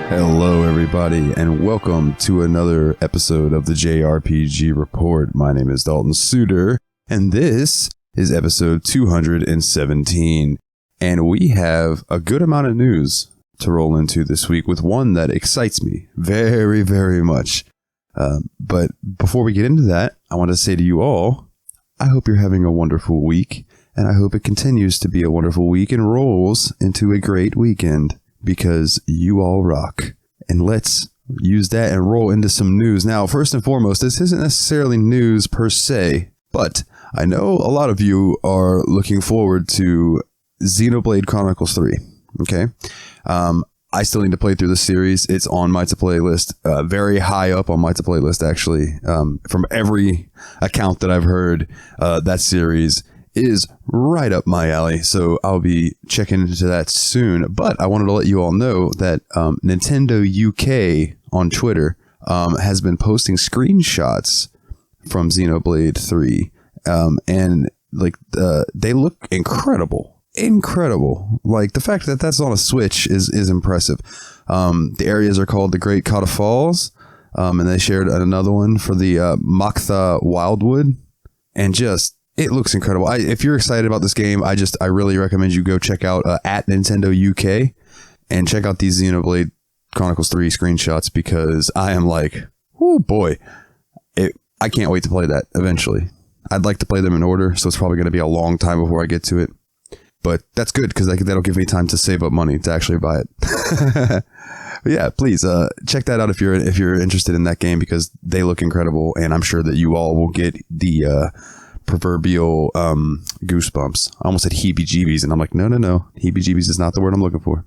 Hello, everybody, and welcome to another episode of the JRPG Report. My name is Dalton Suter, and this is episode 217. And we have a good amount of news to roll into this week, with one that excites me very, very much. But before we get into that, I want to say to you all, I hope you're having a wonderful week, and I hope it continues to be a wonderful week and rolls into a great weekend, because you all rock. And let's use that and roll into some news. Now, first and foremost, this isn't necessarily news per se, but I know a lot of you are looking forward to Xenoblade Chronicles 3. Okay. I still need to play through the series. It's on my to-play list, very high up on my to-play list, actually. From every account that I've heard, that series is right up my alley, so I'll be checking into that soon. But I wanted to let you all know that Nintendo UK on Twitter has been posting screenshots from Xenoblade 3, and like they look incredible. Like, the fact that that's on a Switch is impressive. The areas are called the Great Kata Falls, and they shared another one for the Maktha Wildwood, and just it looks incredible. If you're excited about this game, I really recommend you go check out at Nintendo UK and check out these Xenoblade Chronicles 3 screenshots, because I am like, oh boy, I can't wait to play that eventually. I'd like to play them in order, so it's probably going to be a long time before I get to it. But that's good, because that'll give me time to save up money to actually buy it. But yeah, please check that out if you're interested in that game, because they look incredible, and I'm sure that you all will get the proverbial goosebumps. I almost said heebie-jeebies, and I'm like, no. Heebie-jeebies is not the word I'm looking for.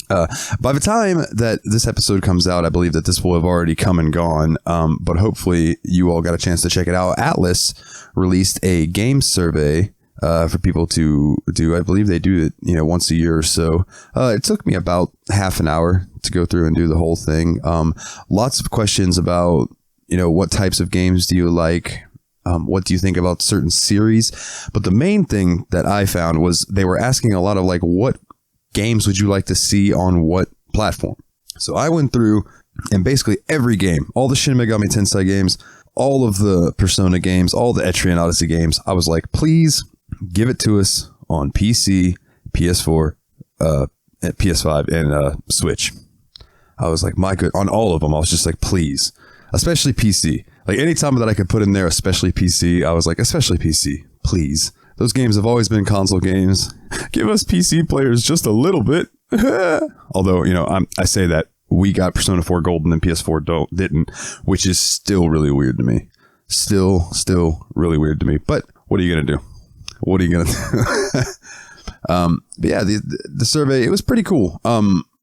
By the time that this episode comes out, I believe that this will have already come and gone, but hopefully you all got a chance to check it out. Atlas released a game survey for people to do. I believe they do it, once a year or so. It took me about half an hour to go through and do the whole thing. Lots of questions about, what types of games do you like? What do you think about certain series? But the main thing that I found was they were asking a lot of, like, what games would you like to see on what platform? So I went through, and basically every game, all the Shin Megami Tensei games, all of the Persona games, all the Etrian Odyssey games, I was like, please give it to us on PC, PS4, PS5, and Switch. I was like, my good, on all of them, I was just like, please, especially PC. Like, anytime that I could put in there, especially PC, I was like, especially PC, please. Those games have always been console games. Give us PC players just a little bit. Although, I say that we got Persona 4 Golden and PS4 didn't, which is still really weird to me. Still really weird to me. But what are you going to do? What are you going to do? But yeah, the survey, it was pretty cool.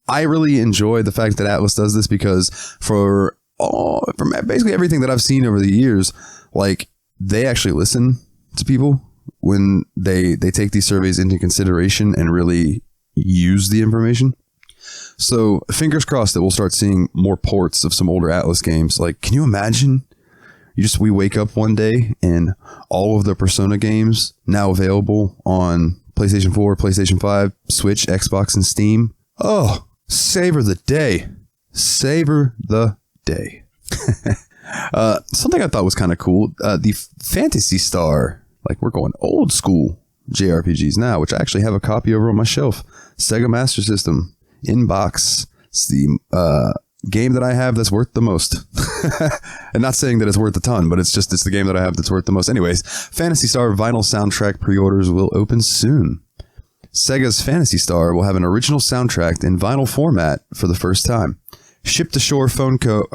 I really enjoy the fact that Atlas does this, because from basically everything that I've seen over the years, like, they actually listen to people when they take these surveys into consideration and really use the information. So fingers crossed that we'll start seeing more ports of some older Atlas games. Like, can you imagine? We wake up one day and all of the Persona games now available on PlayStation 4, PlayStation 5, Switch, Xbox, and Steam. Oh, savor the day. Savor the day. Something I thought was kind of cool. The Phantasy Star, like, we're going old school JRPGs now, which I actually have a copy over on my shelf. Sega Master System in box. It's the game that I have that's worth the most. And not saying that it's worth a ton, but it's the game that I have that's worth the most. Anyways, Phantasy Star vinyl soundtrack pre-orders will open soon. Sega's Phantasy Star will have an original soundtrack in vinyl format for the first time. Ship to Shore Phonoco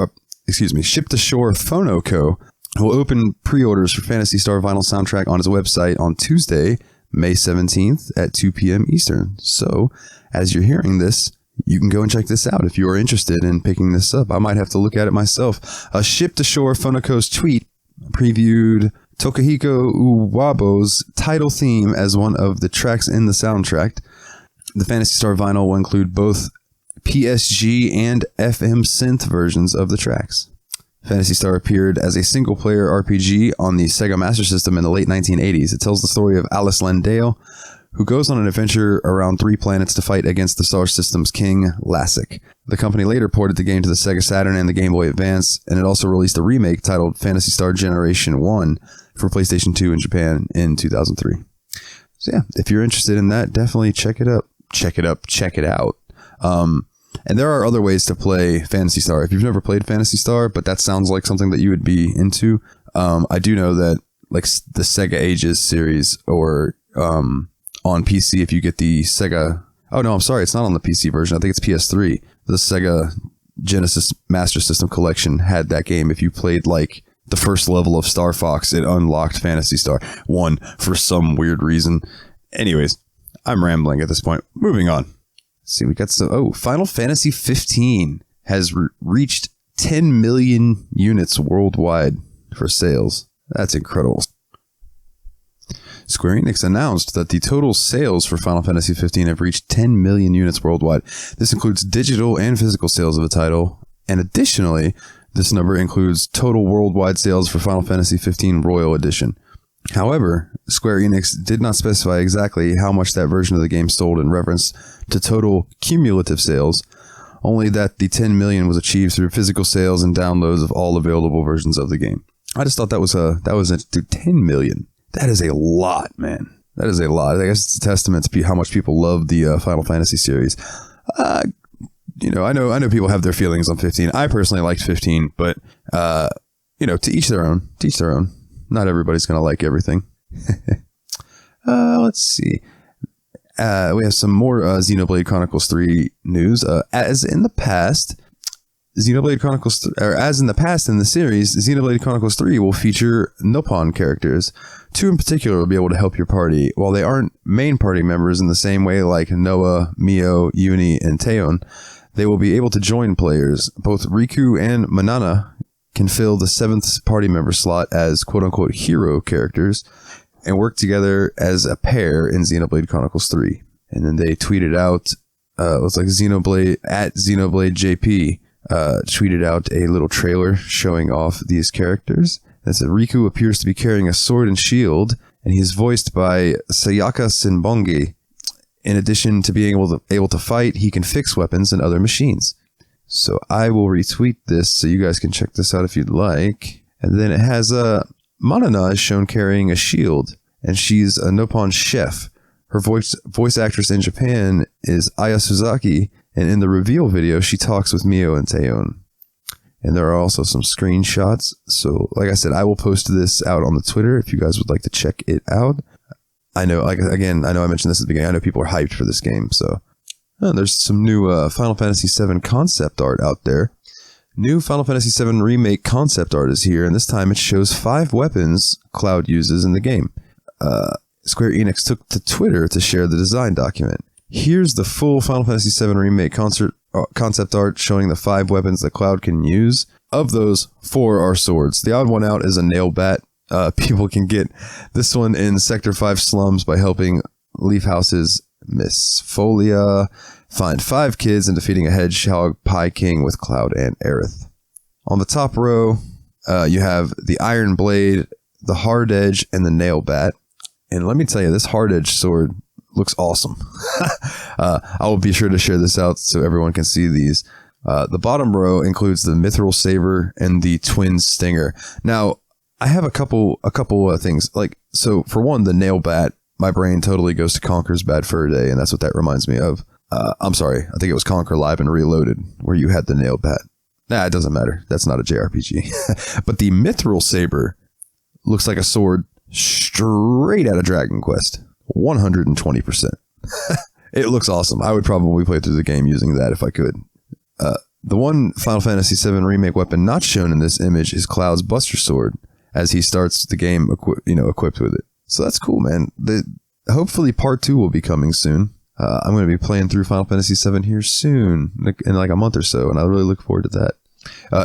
will open pre-orders for Phantasy Star vinyl soundtrack on its website on Tuesday, May 17th at 2 p.m. Eastern. So, as you're hearing this, you can go and check this out if you are interested in picking this up. I might have to look at it myself. A Ship to Shore Phonoco's tweet previewed Tokihiko Uwabo's title theme as one of the tracks in the soundtrack. The Phantasy Star vinyl will include both PSG and FM synth versions of the tracks. Phantasy Star appeared as a single-player RPG on the Sega Master System in the late 1980s. It tells the story of Alice Landale, who goes on an adventure around 3 planets to fight against the Star System's king, Lassic. The company later ported the game to the Sega Saturn and the Game Boy Advance, and it also released a remake titled Phantasy Star Generation 1 for PlayStation 2 in Japan in 2003. So yeah, if you're interested in that, definitely check it out. Check it out. And there are other ways to play Phantasy Star. If you've never played Phantasy Star, but that sounds like something that you would be into, I do know that like the Sega Ages series or on PC, if you get the Sega... Oh, no, I'm sorry. It's not on the PC version. I think it's PS3. The Sega Genesis Master System Collection had that game. If you played like the first level of Star Fox, it unlocked Phantasy Star 1 for some weird reason. Anyways, I'm rambling at this point. Moving on. Let's see, we got some... Oh, Final Fantasy 15 has reached 10 million units worldwide for sales. That's incredible. Square Enix announced that the total sales for Final Fantasy 15 have reached 10 million units worldwide. This includes digital and physical sales of the title, and additionally, this number includes total worldwide sales for Final Fantasy 15 Royal Edition. However, Square Enix did not specify exactly how much that version of the game sold in reference to total cumulative sales, only that the 10 million was achieved through physical sales and downloads of all available versions of the game. I just thought that was 10 million. That is a lot, man. That is a lot. I guess it's a testament to how much people love the Final Fantasy series. I know people have their feelings on 15. I personally liked 15, but to each their own. To each their own. Not everybody's gonna like everything. Let's see. We have some more Xenoblade Chronicles 3 news. As in the past in the series, Xenoblade Chronicles 3 will feature Nopon characters. 2 in particular will be able to help your party. While they aren't main party members in the same way like Noah, Mio, Uni, and Teon, they will be able to join players. Both Riku and Manana can fill the 7th party member slot as quote-unquote hero characters and work together as a pair in Xenoblade Chronicles 3. And then they tweeted out, looks like Xenoblade JP tweeted out a little trailer showing off these characters. It said Riku appears to be carrying a sword and shield, and he's voiced by Sayaka Senbongi. In addition to being able to fight, he can fix weapons and other machines. So I will retweet this so you guys can check this out if you'd like. And then it has Manana is shown carrying a shield, and she's a Nopon chef. Her voice actress in Japan is Aya Suzaki, and in the reveal video, she talks with Mio and Teon. And there are also some screenshots. So, like I said, I will post this out on the Twitter if you guys would like to check it out. I know, I mentioned this at the beginning. I know people are hyped for this game. So, there's some new Final Fantasy VII concept art out there. New Final Fantasy VII Remake concept art is here, and this time it shows 5 weapons Cloud uses in the game. Square Enix took to Twitter to share the design document. Here's the full Final Fantasy VII Remake concept art showing the 5 weapons that Cloud can use. Of those, 4 are swords. The odd one out is a nail bat. People can get this one in Sector 5 slums by helping Leaf House's Miss Folia find 5 kids and defeating a hedgehog pie king with Cloud and Aerith. On the top row, you have the Iron Blade, the Hard Edge, and the Nail Bat. And let me tell you, this Hard Edge sword looks awesome. I will be sure to share this out so everyone can see these. The bottom row includes the Mithril Saber and the Twin Stinger. Now, I have a couple of things. So for one, the Nail Bat, my brain totally goes to Conker's Bad Fur Day, and that's what that reminds me of. I'm sorry, I think it was Conker Live and Reloaded where you had the Nail Bat. Nah, it doesn't matter. That's not a JRPG. But the Mithril Saber looks like a sword straight out of Dragon Quest. 120%. It looks awesome. I would probably play through the game using that if I could. The one Final Fantasy VII Remake weapon not shown in this image is Cloud's Buster Sword, as he starts the game equipped with it. So that's cool, man. Hopefully part 2 will be coming soon. I'm going to be playing through Final Fantasy VII here soon, in like a month or so, and I really look forward to that.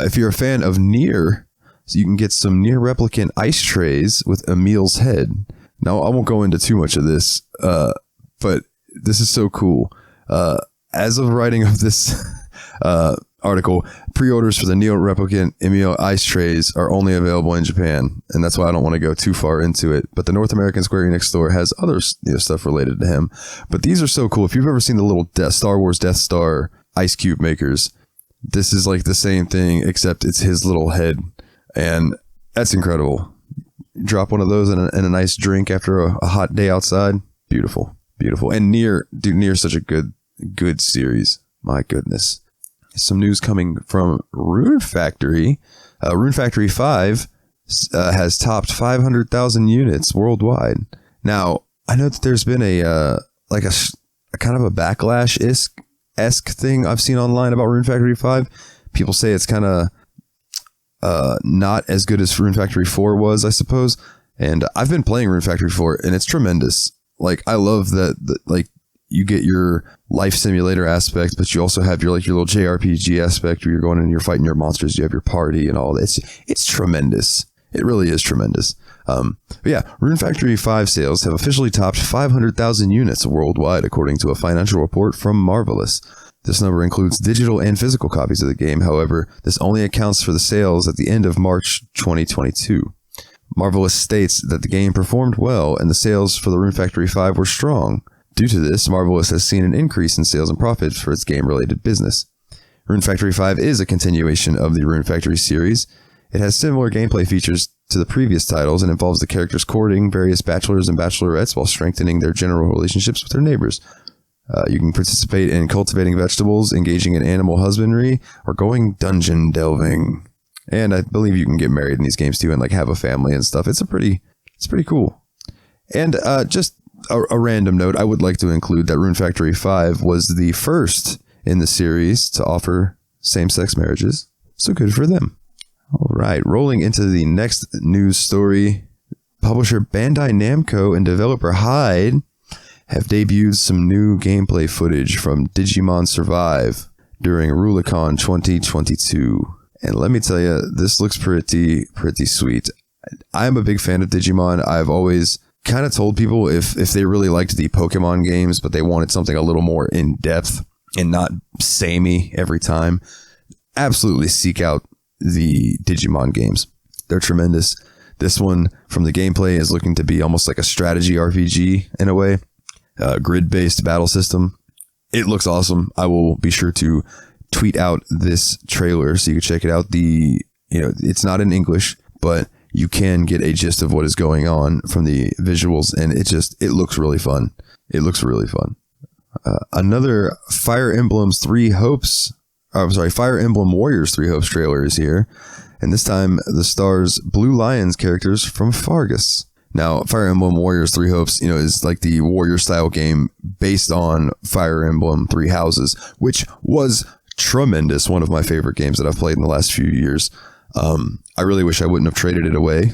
If you're a fan of Nier, so you can get some Nier Replicant ice trays with Emil's head. Now, I won't go into too much of this, but this is so cool. As of writing of this article, pre-orders for the Neo Replicant Emil Ice Trays are only available in Japan, and that's why I don't want to go too far into it. But the North American Square Enix store has other stuff related to him. But these are so cool. If you've ever seen the little Star Wars Death Star ice cube makers, this is like the same thing, except it's his little head, and that's incredible. Drop one of those in a nice drink after a hot day outside. Beautiful, beautiful. And Nier such a good series. My goodness. Some news coming from Rune Factory. Rune Factory 5 has topped 500,000 units worldwide. Now, I know that there's been a kind of a backlash-esque thing I've seen online about Rune Factory 5. People say it's kind of not as good as Rune Factory 4 was, I suppose. And I've been playing Rune Factory 4, and it's tremendous. Like, I love that like, you get your life simulator aspect, but you also have your little JRPG aspect where you're going and you're fighting your monsters. You have your party and all that. It's tremendous. It really is tremendous. But yeah, Rune Factory 5 sales have officially topped 500,000 units worldwide, according to a financial report from Marvelous. This number includes digital and physical copies of the game. However, this only accounts for the sales at the end of March 2022. Marvelous states that the game performed well and the sales for the Rune Factory 5 were strong. Due to this, Marvelous has seen an increase in sales and profits for its game-related business. Rune Factory 5 is a continuation of the Rune Factory series. It has similar gameplay features to the previous titles and involves the characters courting various bachelors and bachelorettes while strengthening their general relationships with their neighbors. You can participate in cultivating vegetables, engaging in animal husbandry, or going dungeon delving. And I believe you can get married in these games too and like have a family and stuff. It's pretty cool. And just a random note, I would like to include that Rune Factory 5 was the first in the series to offer same-sex marriages. So good for them. All right, rolling into the next news story. Publisher Bandai Namco and developer Hyde have debuted some new gameplay footage from Digimon Survive during Rulicon 2022. And let me tell you, this looks pretty sweet. I'm a big fan of Digimon. I've always kind of told people if they really liked the Pokemon games, but they wanted something a little more in depth and not samey every time, absolutely seek out the Digimon games. They're tremendous. This one, from the gameplay, is looking to be almost like a strategy RPG in a way, grid-based battle system. It looks awesome. I will be sure to tweet out this trailer so you can check it out. It's not in English, but you can get a gist of what is going on from the visuals, and it looks really fun. It looks really fun. Another Fire Emblem Warriors 3 Hopes trailer is here, and this time the stars Blue Lions characters from Fargus. Now, Fire Emblem Warriors 3 Hopes, is like the warrior style game based on Fire Emblem 3 Houses, which was tremendous. One of my favorite games that I've played in the last few years. I really wish I wouldn't have traded it away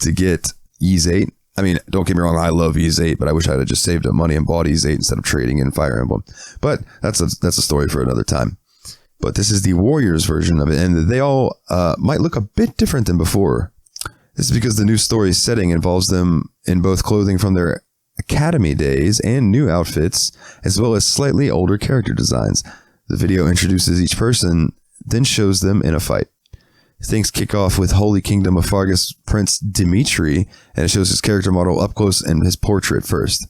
to get Ys 8. I mean, don't get me wrong, I love Ys 8, but I wish I'd have just saved up money and bought Ys 8 instead of trading in Fire Emblem. But that's a story for another time. But this is the Warriors version of it, and they all might look a bit different than before. This is because the new story's setting involves them in both clothing from their academy days and new outfits, as well as slightly older character designs. The video introduces each person, then shows them in a fight. Things kick off with Holy Kingdom of Fargus Prince Dimitri, and it shows his character model up close and his portrait first.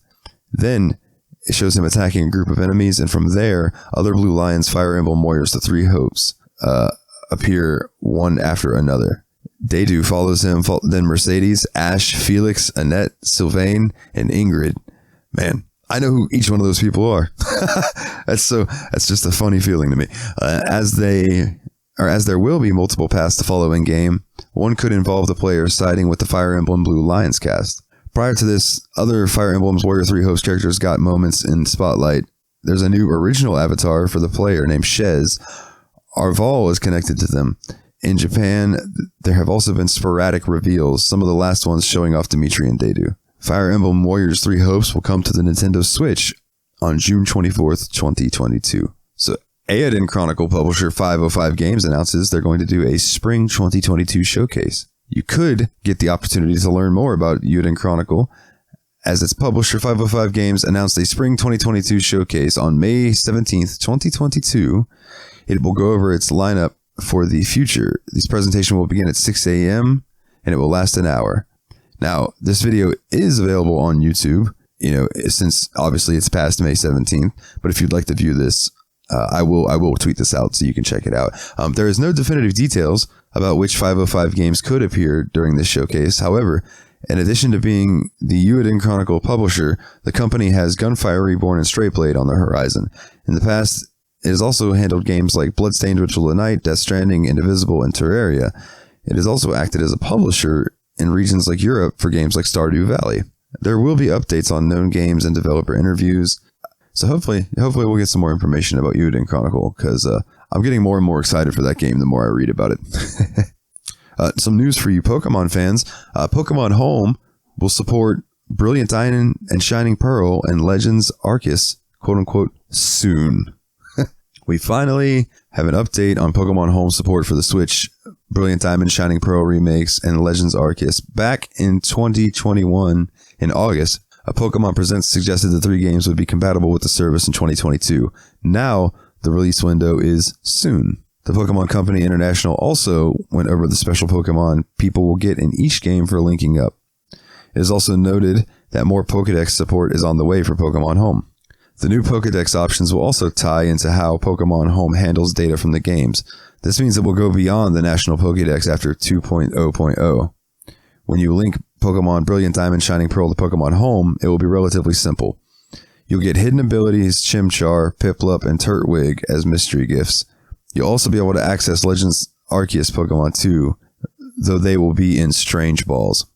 Then it shows him attacking a group of enemies, and from there, other Blue Lions Fire Emblem Warriors, the 3 Hopes, appear one after another. Dedu follows him, then Mercedes, Ash, Felix, Annette, Sylvain, and Ingrid. Man, I know who each one of those people are. That's just a funny feeling to me. As there will be multiple paths to follow in game, one could involve the player siding with the Fire Emblem Blue Lions cast. Prior to this, other Fire Emblem's Warrior 3 Hopes characters got moments in spotlight. There's a new original avatar for the player named Shez. Arval is connected to them. In Japan, there have also been sporadic reveals, some of the last ones showing off Dimitri and Dedu. Fire Emblem Warriors 3 Hopes will come to the Nintendo Switch on June 24th, 2022. So, Eiyuden Chronicle publisher 505 Games announces they're going to do a Spring 2022 showcase. You could get the opportunity to learn more about Eiyuden Chronicle, as its publisher 505 Games announced a Spring 2022 showcase on May 17th, 2022. It will go over its lineup for the future. This presentation will begin at 6 a.m. and it will last an hour. Now, this video is available on YouTube, since obviously it's past May 17th. But if you'd like to view this, I will tweet this out so you can check it out. There is no definitive details about which 505 games could appear during this showcase. However, in addition to being the Ueden Chronicle publisher, the company has Gunfire Reborn and Stray Blade on the horizon. In the past, it has also handled games like Bloodstained Ritual of the Night, Death Stranding, Indivisible, and Terraria. It has also acted as a publisher in regions like Europe for games like Stardew Valley. There will be updates on known games and developer interviews. So hopefully we'll get some more information about Ueden Chronicle, because I'm getting more and more excited for that game the more I read about it. Some news for you Pokemon fans. Pokemon Home will support Brilliant Diamond and Shining Pearl and Legends Arceus, quote-unquote, soon. We finally have an update on Pokemon Home support for the Switch, Brilliant Diamond, Shining Pearl remakes, and Legends Arceus. Back in 2021, in August, a Pokemon Presents suggested the 3 games would be compatible with the service in 2022. Now, the release window is soon. The Pokemon Company International also went over the special Pokemon people will get in each game for linking up. It is also noted that more Pokédex support is on the way for Pokemon Home. The new Pokédex options will also tie into how Pokemon Home handles data from the games. This means it will go beyond the National Pokédex after 2.0.0. When you link Pokemon Brilliant Diamond, Shining Pearl to Pokemon Home, it will be relatively simple. You'll get hidden abilities, Chimchar, Piplup, and Turtwig as mystery gifts. You'll also be able to access Legends Arceus Pokemon too, though they will be in Strange Balls.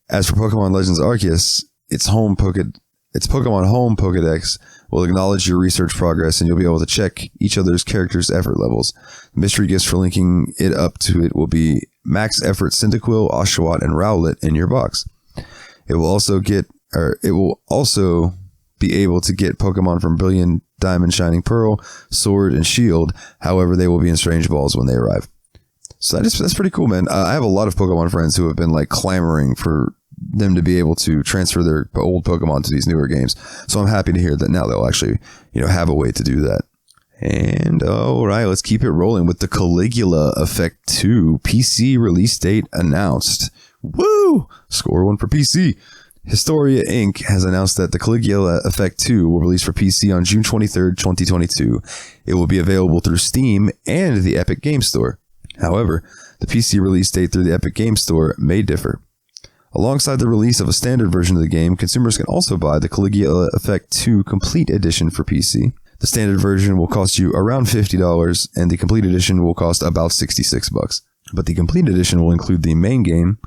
As for Pokemon Legends Arceus, its Pokemon Home Pokédex will acknowledge your research progress, and you'll be able to check each other's characters' effort levels. Mystery gifts for linking it up to it will be max effort Cyndaquil, Oshawott, and Rowlet in your box. It will also be able to get Pokemon from Brilliant Diamond, Shining Pearl, Sword, and Shield. However, they will be in Strange Balls when they arrive. So that's pretty cool, man. I have a lot of Pokemon friends who have been like clamoring for them to be able to transfer their old Pokemon to these newer games. So I'm happy to hear that now they'll actually, have a way to do that. And all right, let's keep it rolling with the Caligula Effect 2 PC release date announced. Woo! Score 1 for PC. Historia Inc. has announced that the Caligula Effect 2 will release for PC on June 23rd, 2022. It will be available through Steam and the Epic Game Store. However, the PC release date through the Epic Game Store may differ. Alongside the release of a standard version of the game, consumers can also buy the Caligula Effect 2 Complete Edition for PC. The standard version will cost you around $50, and the Complete Edition will cost about $66. But the Complete Edition will include the main game,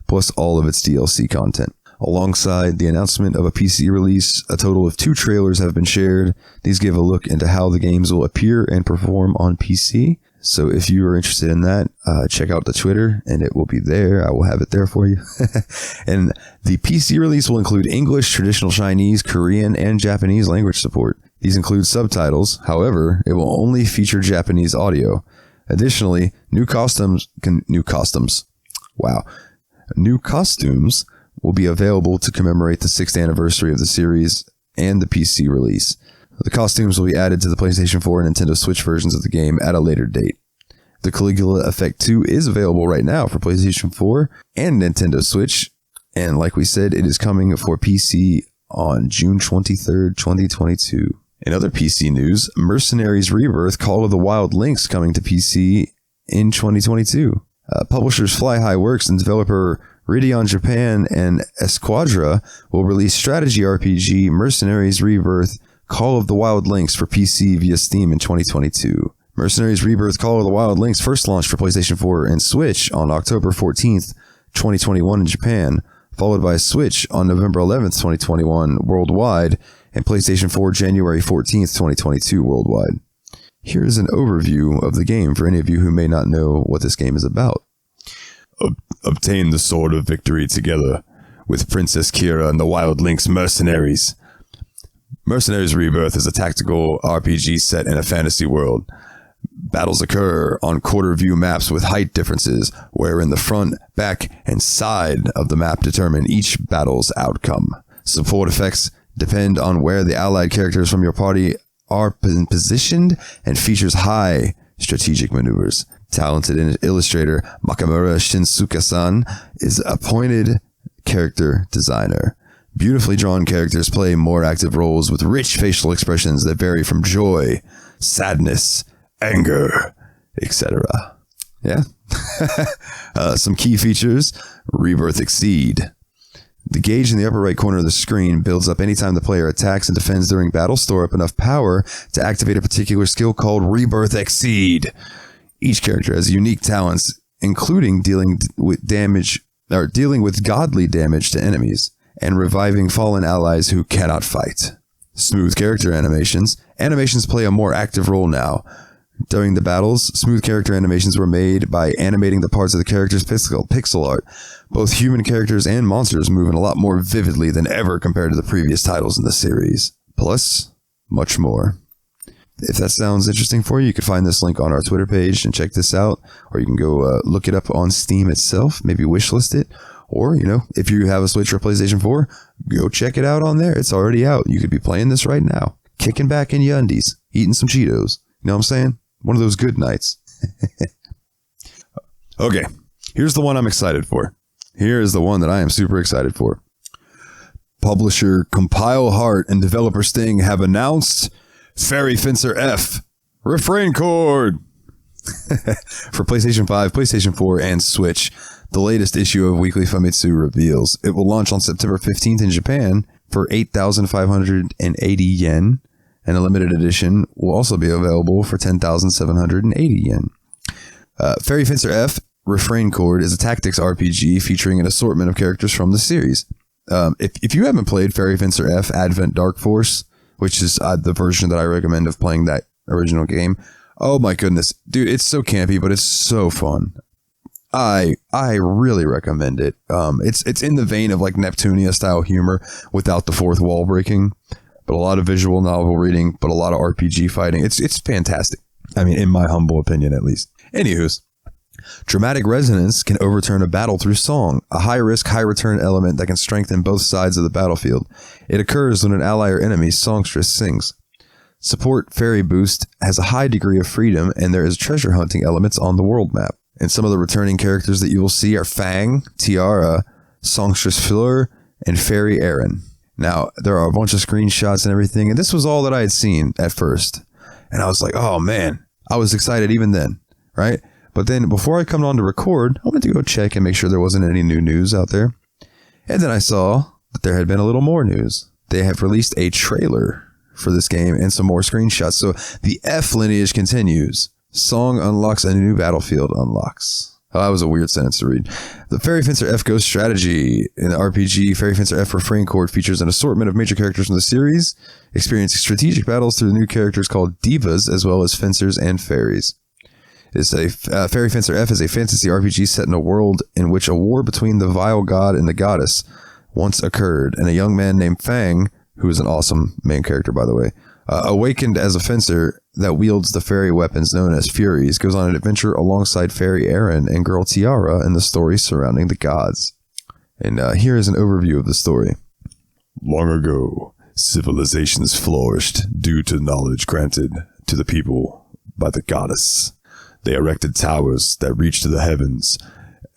plus all of its DLC content. Alongside the announcement of a PC release, a total of 2 trailers have been shared. These give a look into how the games will appear and perform on PC. So if you are interested in that, check out the Twitter, and it will be there. I will have it there for you. And the PC release will include English, traditional Chinese, Korean, and Japanese language support. These include subtitles. However, it will only feature Japanese audio. Additionally, new costumes will be available to commemorate the 6th anniversary of the series and the PC release. The costumes will be added to the PlayStation 4 and Nintendo Switch versions of the game at a later date. The Caligula Effect 2 is available right now for PlayStation 4 and Nintendo Switch, and like we said, it is coming for PC on June 23rd, 2022. In other PC news, Mercenaries Rebirth Call of the Wild Links coming to PC in 2022. Publishers Fly High Works and developer Rideon Japan and Esquadra will release strategy RPG Mercenaries Rebirth Call of the Wild Links for PC via Steam in 2022. Mercenaries Rebirth Call of the Wild Links first launched for PlayStation 4 and Switch on October 14th, 2021 in Japan, followed by Switch on November 11th, 2021 worldwide, and PlayStation 4 January 14th, 2022 worldwide. Here's an overview of the game for any of you who may not know what this game is about. Obtain the Sword of Victory together with Princess Kira and the Wild Links Mercenaries. Mercenaries Rebirth is a tactical RPG set in a fantasy world. Battles occur on quarter view maps with height differences, wherein the front, back, and side of the map determine each battle's outcome. Support effects depend on where the allied characters from your party are positioned and features high strategic maneuvers. Talented illustrator Makamura Shinsuke-san is appointed character designer. Beautifully drawn characters play more active roles with rich facial expressions that vary from joy, sadness, anger, etc. Yeah. Some key features. Rebirth Exceed. The gauge in the upper right corner of the screen builds up anytime the player attacks and defends during battle. Store up enough power to activate a particular skill called Rebirth Exceed. Each character has unique talents, including dealing with godly damage to enemies and reviving fallen allies who cannot fight. Smooth character animations. Animations play a more active role now. During the battles, smooth character animations were made by animating the parts of the character's pixel art. Both human characters and monsters move in a lot more vividly than ever compared to the previous titles in the series. Plus, much more. If that sounds interesting for you, you can find this link on our Twitter page and check this out. Or you can go look it up on Steam itself, maybe wishlist it. Or, if you have a Switch or PlayStation 4, go check it out on there. It's already out. You could be playing this right now. Kicking back in your undies, eating some Cheetos. You know what I'm saying? One of those good nights. Okay, here's the one I'm excited for. Here is the one that I am super excited for. Publisher Compile Heart and developer Sting have announced Fairy Fencer F, Refrain Chord. For PlayStation 5, PlayStation 4, and Switch, the latest issue of Weekly Famitsu reveals it will launch on September 15th in Japan for 8,580 yen, and a limited edition will also be available for 10,780 yen. Fairy Fencer F, Refrain Chord is a tactics RPG featuring an assortment of characters from the series. If you haven't played Fairy Fencer F Advent Dark Force, which is the version that I recommend of playing that original game, oh my goodness, dude, it's so campy, but it's so fun. I really recommend it. It's in the vein of like Neptunia style humor without the fourth wall breaking, but a lot of visual novel reading, but a lot of RPG fighting. It's fantastic. I mean, in my humble opinion, at least. Anywho's, dramatic resonance can overturn a battle through song, a high-risk, high-return element that can strengthen both sides of the battlefield. It occurs when an ally or enemy's songstress sings. Support Fairy Boost has a high degree of freedom, and there is treasure hunting elements on the world map. And some of the returning characters that you will see are Fang, Tiara, Songstress Fleur, and Fairy Aaron. Now, there are a bunch of screenshots and everything, and this was all that I had seen at first. And I was like, oh man, I was excited even then, right? But then before I come on to record, I wanted to go check and make sure there wasn't any new news out there. And then I saw that there had been a little more news. They have released a trailer for this game and some more screenshots. So the F lineage continues. Song unlocks a new battlefield unlocks. Oh, that was a weird sentence to read. The Fairy Fencer F Ghost strategy in the RPG Fairy Fencer F Refrain Chord features an assortment of major characters from the series. Experience strategic battles through new characters called divas, as well as fencers and fairies. Fairy Fencer F is a fantasy RPG set in a world in which a war between the vile god and the goddess once occurred, and a young man named Fang, who is an awesome main character, by the way, awakened as a fencer that wields the fairy weapons known as Furies, goes on an adventure alongside Fairy Aaron and Girl Tiara in the story surrounding the gods. And here is an overview of the story. Long ago, civilizations flourished due to knowledge granted to the people by the goddess. They erected towers that reached to the heavens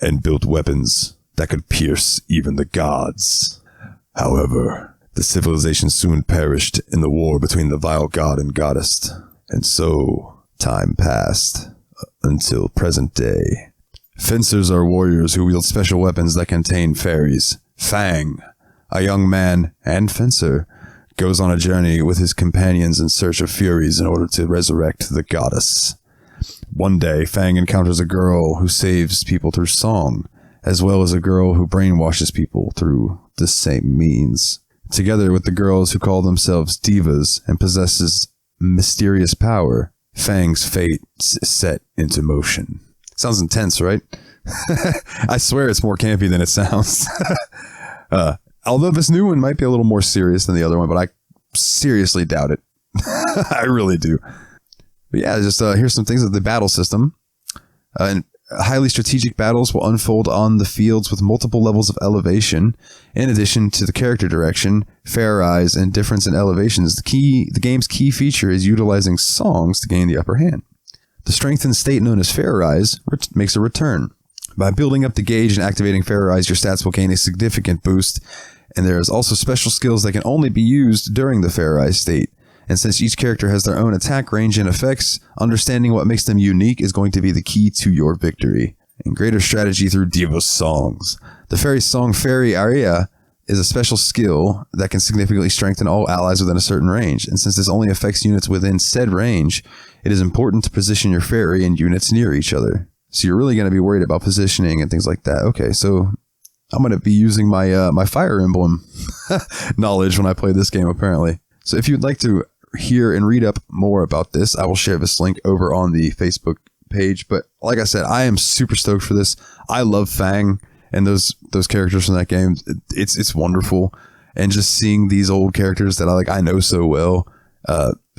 and built weapons that could pierce even the gods. However, the civilization soon perished in the war between the vile god and goddess. And so, time passed until present day. Fencers are warriors who wield special weapons that contain fairies. Fang, a young man and fencer, goes on a journey with his companions in search of Furies in order to resurrect the goddess. One day, Fang encounters a girl who saves people through song, as well as a girl who brainwashes people through the same means. Together with the girls who call themselves divas and possesses mysterious power, Fang's fate is set into motion. Sounds intense, right? I swear it's more campy than it sounds. Although this new one might be a little more serious than the other one, but I seriously doubt it. I really do. But yeah, just here's some things of the battle system. And highly strategic battles will unfold on the fields with multiple levels of elevation. In addition to the character direction, fair eyes, and difference in elevations, the game's key feature is utilizing songs to gain the upper hand. The strengthened state known as Fair Rise makes a return. By building up the gauge and activating Fair Rise, your stats will gain a significant boost, and there is also special skills that can only be used during the Fair Rise state. And since each character has their own attack range and effects, understanding what makes them unique is going to be the key to your victory. And greater strategy through Diva songs. The Fairy Song Fairy Aria is a special skill that can significantly strengthen all allies within a certain range. And since this only affects units within said range, it is important to position your fairy and units near each other. So you're really going to be worried about positioning and things like that. Okay, so I'm going to be using my my Fire Emblem knowledge when I play this game, apparently. So if you'd like to hear and read up more about this, I will share this link over on the Facebook page. But like I said, I am super stoked for this. I love Fang and those characters from that game. It's wonderful. And just seeing these old characters that I know so well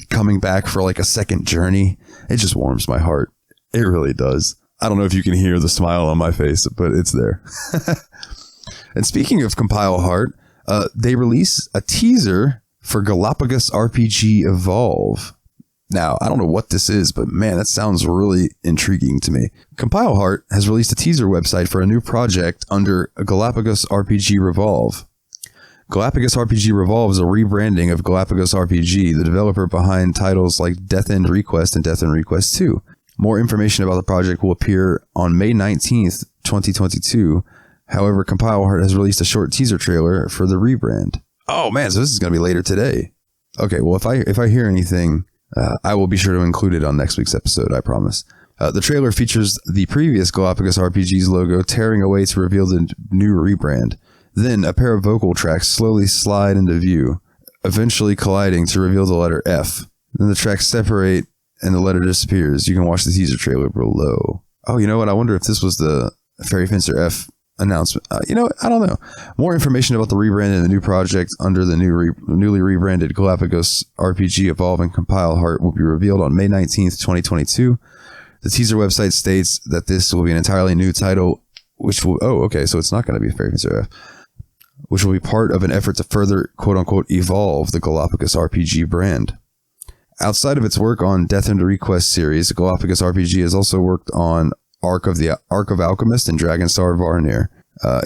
coming back for like a second journey, it just warms my heart. It really does. I don't know if you can hear the smile on my face, but it's there. And speaking of Compile Heart, they release a teaser for Galapagos RPG Evolve. Now, I don't know what this is, but man, that sounds really intriguing to me. Compile Heart has released a teaser website for a new project under Galapagos RPG Revolve. Galapagos RPG Revolve is a rebranding of Galapagos RPG, the developer behind titles like Death End Request and Death End Request 2. More information about the project will appear on May 19th, 2022. However, Compile Heart has released a short teaser trailer for the rebrand. Oh man, so this is going to be later today. Okay, well, if I hear anything, I will be sure to include it on next week's episode, I promise. The trailer features the previous Galapagos RPG's logo tearing away to reveal the new rebrand. Then, a pair of vocal tracks slowly slide into view, eventually colliding to reveal the letter F. Then the tracks separate and the letter disappears. You can watch the teaser trailer below. Oh, you know what? I wonder if this was the Fairy Fencer F announcement. I don't know. More information about the rebrand and the new project under the newly rebranded Galapagos RPG Evolve and Compile Heart will be revealed on May 19th, 2022. The teaser website states that this will be an entirely new title, which will... Oh, okay, so it's not going to be Fairy Fencer F. Which will be part of an effort to further, quote-unquote, evolve the Galapagos RPG brand. Outside of its work on Death End Request series, Galapagos RPG has also worked on Ark of Alchemist and Dragonstar Varnir.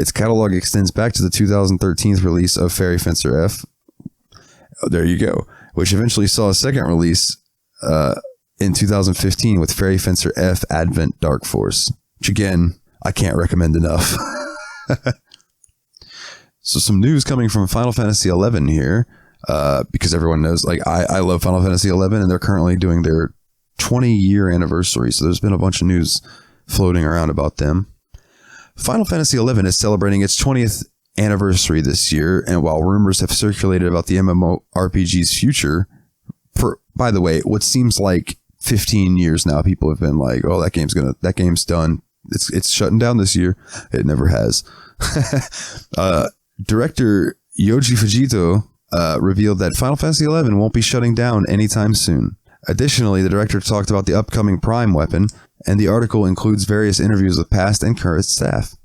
Its catalog extends back to the 2013 release of Fairy Fencer F. Oh, there you go. Which eventually saw a second release in 2015 with Fairy Fencer F Advent Dark Force. Which again, I can't recommend enough. So some news coming from Final Fantasy XI here. Because everyone knows, I love Final Fantasy XI, and they're currently doing their 20-year anniversary. So there's been a bunch of news floating around about them. Final Fantasy XI is celebrating its 20th anniversary this year, and while rumors have circulated about the MMORPG's future, for, by the way, what seems like 15 years now, people have been like, oh, that game's done. It's shutting down this year. It never has. Director Yoji Fujito revealed that Final Fantasy XI won't be shutting down anytime soon. Additionally, the director talked about the upcoming Prime weapon, and the article includes various interviews with past and current staff.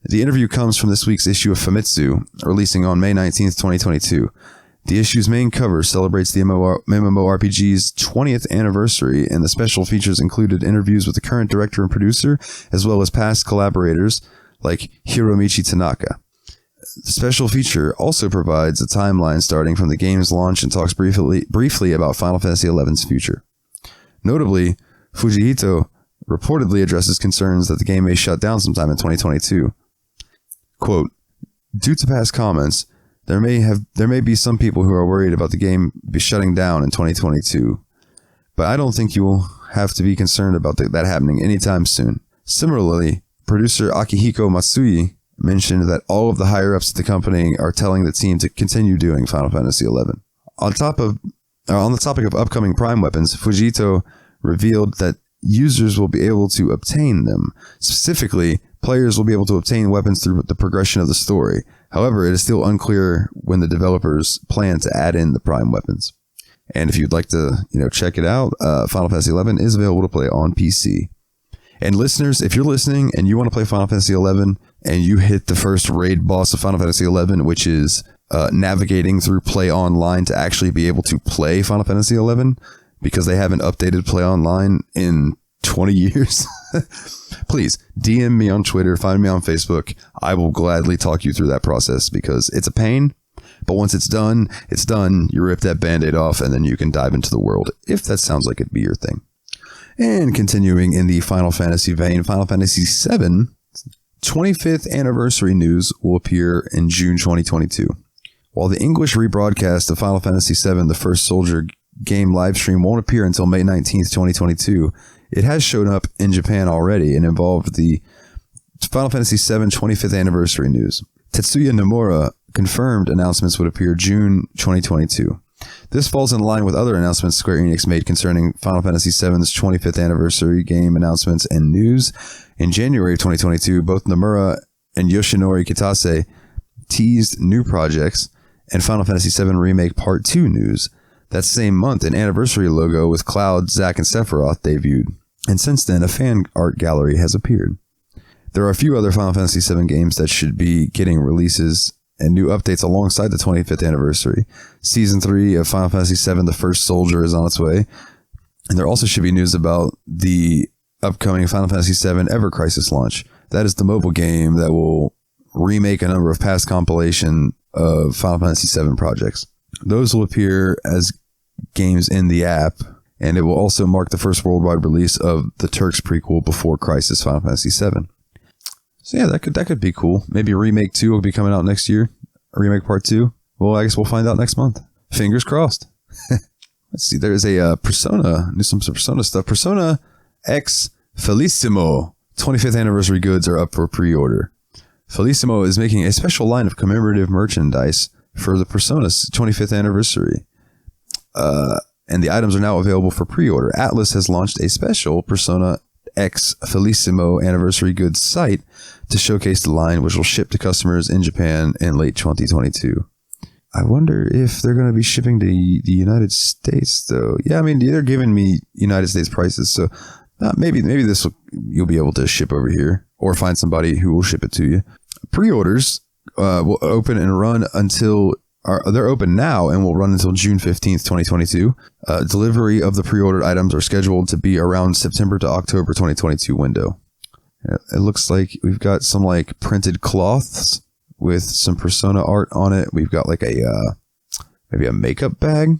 The interview comes from this week's issue of Famitsu, releasing on May 19th, 2022. The issue's main cover celebrates the MMORPG's 20th anniversary, and the special features included interviews with the current director and producer, as well as past collaborators like Hiromichi Tanaka. The special feature also provides a timeline starting from the game's launch and talks briefly about Final Fantasy XI's future. Notably, Fujito reportedly addresses concerns that the game may shut down sometime in 2022. Quote, due to past comments, there may be some people who are worried about the game be shutting down in 2022, but I don't think you will have to be concerned about that happening anytime soon. Similarly, producer Akihiko Matsui mentioned that all of the higher-ups at the company are telling the team to continue doing Final Fantasy XI. On the topic of upcoming Prime weapons, Fujito revealed that users will be able to obtain them. Specifically, players will be able to obtain weapons through the progression of the story. However, it is still unclear when the developers plan to add in the Prime weapons. And if you'd like to, check it out, Final Fantasy XI is available to play on PC. And listeners, if you're listening and you want to play Final Fantasy XI and you hit the first raid boss of Final Fantasy XI, which is navigating through Play Online to actually be able to play Final Fantasy XI, because they haven't updated Play Online in 20 years. Please DM me on Twitter, find me on Facebook. I will gladly talk you through that process because it's a pain. But once it's done, it's done. You rip that Band-Aid off and then you can dive into the world if that sounds like it'd be your thing. And continuing in the Final Fantasy vein, Final Fantasy VII 25th anniversary news will appear in June 2022. While the English rebroadcast of Final Fantasy VII, the First Soldier game livestream won't appear until May 19th, 2022, it has shown up in Japan already and involved the Final Fantasy VII 25th anniversary news. Tetsuya Nomura confirmed announcements would appear June 2022. This falls in line with other announcements Square Enix made concerning Final Fantasy VII's 25th anniversary game announcements and news. In January of 2022, both Nomura and Yoshinori Kitase teased new projects and Final Fantasy VII Remake Part 2 news. That same month, an anniversary logo with Cloud, Zack, and Sephiroth debuted. And since then, a fan art gallery has appeared. There are a few other Final Fantasy VII games that should be getting releases and new updates alongside the 25th anniversary. Season 3 of Final Fantasy VII, The First Soldier, is on its way. And there also should be news about the upcoming Final Fantasy VII Ever Crisis launch. That is the mobile game that will remake a number of past compilation of Final Fantasy VII projects. Those will appear as games in the app, and it will also mark the first worldwide release of the Turks prequel Before Crisis Final Fantasy VII. So yeah, that could be cool. Maybe Remake 2 will be coming out next year. Remake Part 2. Well, I guess we'll find out next month. Fingers crossed. Let's see. There's a Persona. There's some Persona stuff. Persona X Felissimo 25th anniversary goods are up for pre-order. Felissimo is making a special line of commemorative merchandise for the Persona's 25th anniversary. And the items are now available for pre-order. Atlas has launched a special Persona X Felissimo anniversary goods site to showcase the line, which will ship to customers in Japan in late 2022. I wonder if they're going to be shipping to the United States, though. Yeah, I mean, they're giving me United States prices, so maybe this you'll be able to ship over here or find somebody who will ship it to you. Pre-orders will open and run until they're open now and will run until June 15th, 2022. Delivery of the pre-ordered items are scheduled to be around September to October 2022 window. It looks like we've got some like printed cloths with some Persona art on it. We've got like maybe a makeup bag,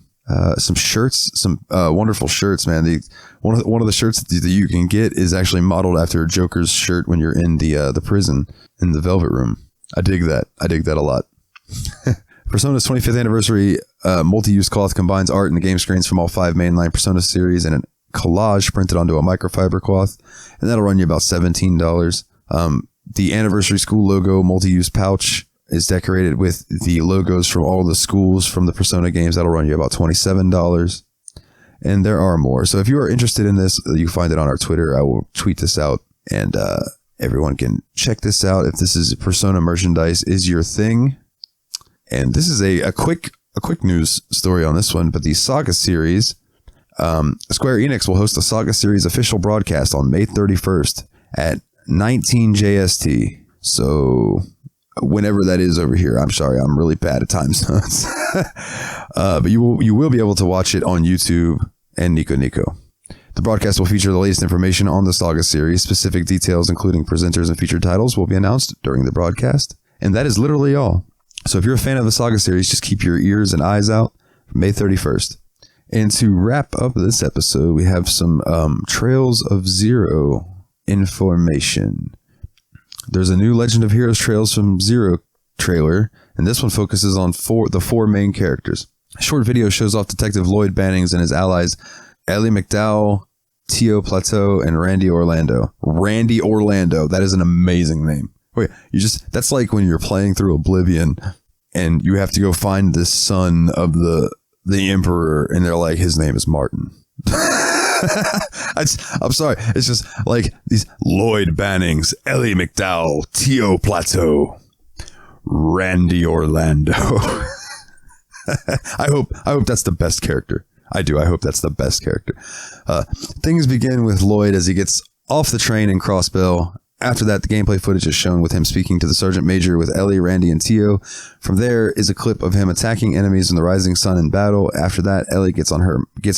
some shirts, some wonderful shirts, man. One of the shirts that you can get is actually modeled after Joker's shirt when you're in the prison in the Velvet Room. I dig that. I dig that a lot. Persona's 25th anniversary multi-use cloth combines art and game screens from all 5 mainline Persona series and a collage printed onto a microfiber cloth, and that'll run you about $17. The anniversary school logo multi-use pouch is decorated with the logos from all the schools from the Persona games. That'll run you about $27. And there are more. So if you are interested in this, you can find it on our Twitter. I will tweet this out, and everyone can check this out if this is Persona merchandise is your thing. And this is a quick news story on this one, but the Saga series, Square Enix will host the Saga series official broadcast on May 31st at 19 JST. So whenever that is over here, I'm sorry, I'm really bad at time zones. But you will be able to watch it on YouTube and Nico Nico. The broadcast will feature the latest information on the Saga series. Specific details, including presenters and featured titles, will be announced during the broadcast. And that is literally all. So if you're a fan of the Saga series, just keep your ears and eyes out for May 31st. And to wrap up this episode, we have some Trails of Zero information. There's a new Legend of Heroes Trails from Zero trailer, and this one focuses on the four main characters. A short video shows off Detective Lloyd Bannings and his allies Ellie McDowell, Tio Plateau, and Randy Orlando. Randy Orlando. That is an amazing name. Wait, that's like when you're playing through Oblivion and you have to go find the son of the Emperor, and they're like, his name is Martin. I'm sorry. It's just like these Lloyd Bannings, Ellie McDowell, Tio Plateau, Randy Orlando. I hope that's the best character. I do. I hope that's the best character. Things begin with Lloyd as he gets off the train in Crossbell. After that, the gameplay footage is shown with him speaking to the Sergeant Major with Ellie, Randy, and Tio. From there is a clip of him attacking enemies in the Rising Sun in battle. After that, Ellie gets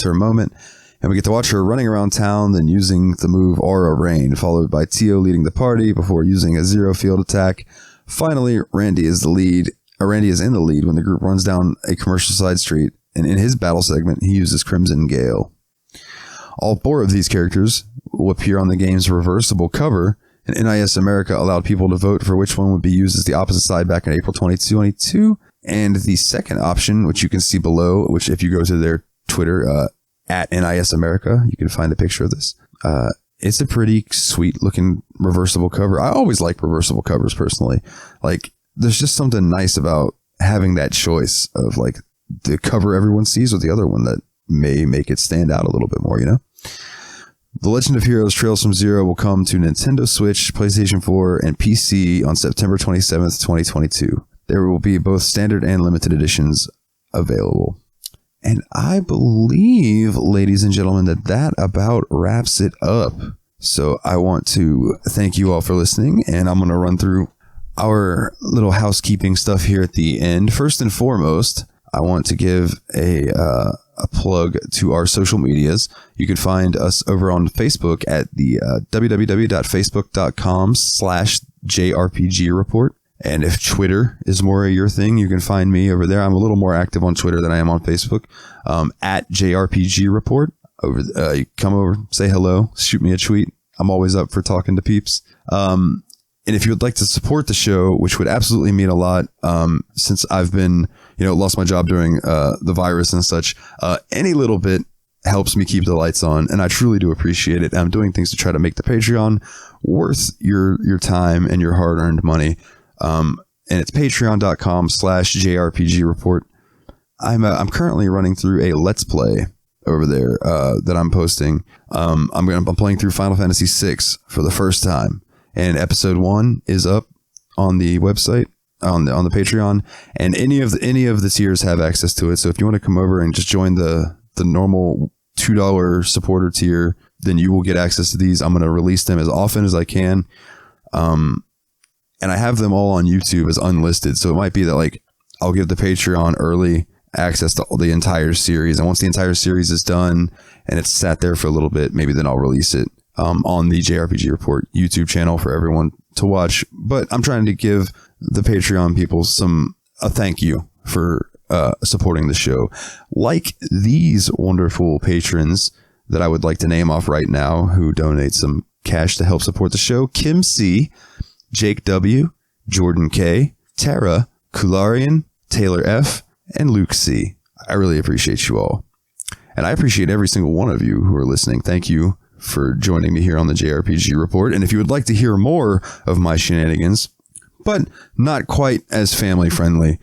her moment, and And we get to watch her running around town, then using the move Aura Rain, followed by Tio leading the party before using a zero field attack. Finally, Randy is in the lead when the group runs down a commercial side street, and in his battle segment, he uses Crimson Gale. All 4 of these characters will appear on the game's reversible cover, and NIS America allowed people to vote for which one would be used as the opposite side back in April 2022. And the second option, which you can see below, which if you go to their Twitter, at NIS America, you can find a picture of this. It's a pretty sweet looking reversible cover. I always like reversible covers personally. Like, there's just something nice about having that choice of like the cover everyone sees or the other one that may make it stand out a little bit more, you know? The Legend of Heroes Trails from Zero will come to Nintendo Switch, PlayStation 4, and PC on September 27th, 2022. There will be both standard and limited editions available. And I believe, ladies and gentlemen, that about wraps it up. So I want to thank you all for listening, and I'm going to run through our little housekeeping stuff here at the end. First and foremost, I want to give a plug to our social medias. You can find us over on Facebook at the www.facebook.com/JRPG Report. And if Twitter is more your thing, you can find me over there. I'm a little more active on Twitter than I am on Facebook. At JRPG Report. You come over, say hello, shoot me a tweet. I'm always up for talking to peeps. And if you would like to support the show, which would absolutely mean a lot, since I've been, lost my job during the virus and such, any little bit helps me keep the lights on, and I truly do appreciate it. I'm doing things to try to make the Patreon worth your time and your hard-earned money. And it's patreon.com/JRPG Report. I'm currently running through a Let's Play over there that I'm posting. I'm playing through Final Fantasy VI for the first time, and episode 1 is up on the website on the Patreon, and any of the tiers have access to it. So if you want to come over and just join the normal $2 supporter tier, then you will get access to these. I'm going to release them as often as I can. And I have them all on YouTube as unlisted. So it might be that like I'll give the Patreon early access to all the entire series. And once the entire series is done and it's sat there for a little bit, maybe then I'll release it on the JRPG Report YouTube channel for everyone to watch. But I'm trying to give the Patreon people a thank you for supporting the show. Like these wonderful patrons that I would like to name off right now who donate some cash to help support the show. Kim C., Jake W., Jordan K., Tara, Kularian, Taylor F., and Luke C. I really appreciate you all. And I appreciate every single one of you who are listening. Thank you for joining me here on the JRPG Report. And if you would like to hear more of my shenanigans, but not quite as family friendly,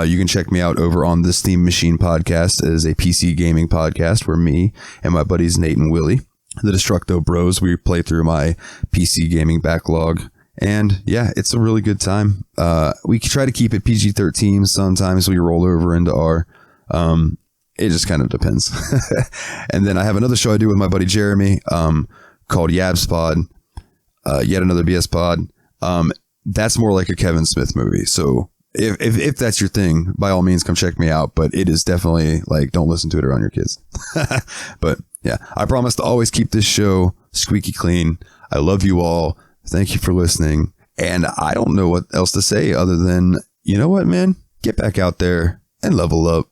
you can check me out over on the Steam Machine Podcast. It is a PC gaming podcast where me and my buddies Nate and Willie, the Destructo Bros, we play through my PC gaming backlog. And yeah, it's a really good time. We try to keep it PG-13. Sometimes we roll over into R. It just kind of depends. And then I have another show I do with my buddy Jeremy called Yabs Pod, Yet Another BS Pod. That's more like a Kevin Smith movie. So if that's your thing, by all means, come check me out. But it is definitely like, don't listen to it around your kids. But yeah, I promise to always keep this show squeaky clean. I love you all. Thank you for listening. And I don't know what else to say other than, you know what, man? Get back out there and level up.